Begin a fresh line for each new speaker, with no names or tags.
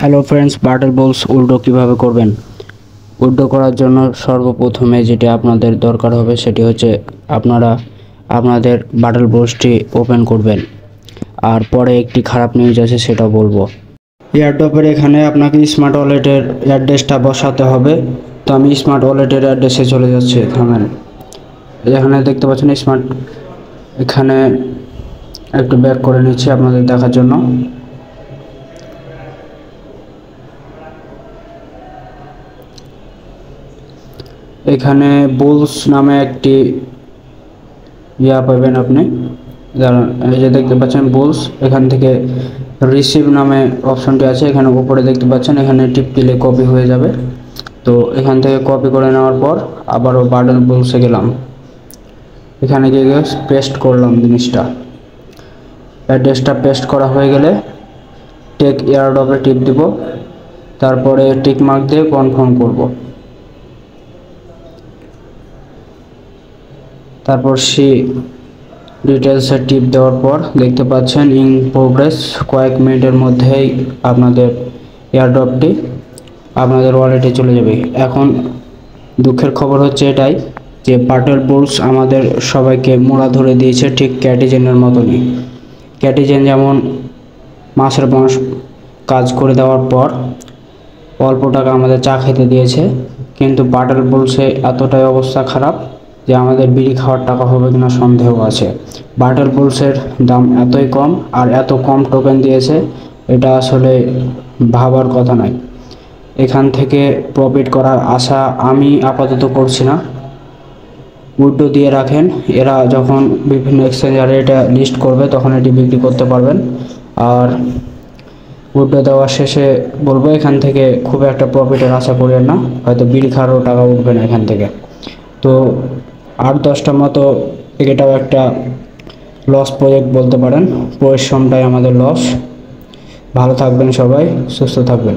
Hello friends, bottle বলস উল্টো কিভাবে করবেন। উল্টো করার জন্য সর্বপ্রথমে যেটি আপনাদের দরকার হবে সেটি হচ্ছে আপনারা আপনাদের বাটল বলসটি ওপেন করবেন। আর পরে একটি খারাপ নিউজ আছে সেটা বলবো। এয়ারড্রপের এখানে আপনাকে স্মার্ট ওয়ালেটের অ্যাড্রেসটা বসাতে হবে। তো আমি স্মার্ট ওয়ালেটের অ্যাড্রেসে চলে যাচ্ছি। থামেন, এখানে দেখতে পাচ্ছেন স্মার্ট, এখানে একটু ব্যাক করে নিচ্ছি আপনাদের দেখার জন্য। এখানে বুলস নামে একটি পাবেন আপনি। এই যে দেখতে পাচ্ছেন বুলস, এখান থেকে রিসিভ নামে অপশনটি আছে, এখানে উপরে দেখতে পাচ্ছেন, এখানে টিপ দিলে কপি হয়ে যাবে। তো এখান থেকে কপি করে নেওয়ার পর আবারও বাটল বুলসে গেলাম, এখানে গিয়ে পেস্ট করলাম জিনিসটা। অ্যাড্রেসটা পেস্ট করা হয়ে গেলে টেক এয়ারড্রপে টিপ দিব, তারপরে টিক মার্ক দিয়ে কনফার্ম করব। তারপর সি ডিটেলসে টিপ দেওয়ার পর দেখতে পাচ্ছেন ইন প্রোগ্রেস, কয়েক মিনিটের মধ্যেই আপনাদের এয়ারড্রপটি আপনাদের ওয়ালেটে চলে যাবে। এখন দুঃখের খবর হচ্ছে এটাই যে বাটল বুলস আমাদের সবাইকে মোড়া ধরে দিয়েছে, ঠিক ক্যাটিজেনের মতনই। ক্যাটিজেন যেমন মাসের মাস কাজ করে দেওয়ার পর অল্প টাকা আমাদের চা খেতে দিয়েছে, কিন্তু বাটল বুলসে এতটাই অবস্থা খারাপ যে আমাদের বিড়ি খাওয়ার টাকা হবে কিনা সন্দেহ আছে। বাটল বুলসের দাম এতই কম আর এত কম টোকেন দিয়েছে, এটা আসলে ভাবার কথা নয়। এখান থেকে প্রফিট করার আশা আমি আপাতত করছি না। উইড্রো দিয়ে রাখেন, এরা যখন বিভিন্ন এক্সচেঞ্জারে এটা লিস্ট করবে তখন এটি বিক্রি করতে পারবেন। আর উইড্রো দেওয়ার শেষে বলবো, এখান থেকে খুব একটা প্রফিটের আশা করেন না, হয়তো বিড়ি খাওয়ারও টাকা উঠবে না এখান থেকে। তো 8-10টার মতো এটাও একটা লস প্রজেক্ট বলতে পারেন, পরিশ্রমটাই আমাদের লস। ভালো থাকবেন সবাই, সুস্থ থাকবেন।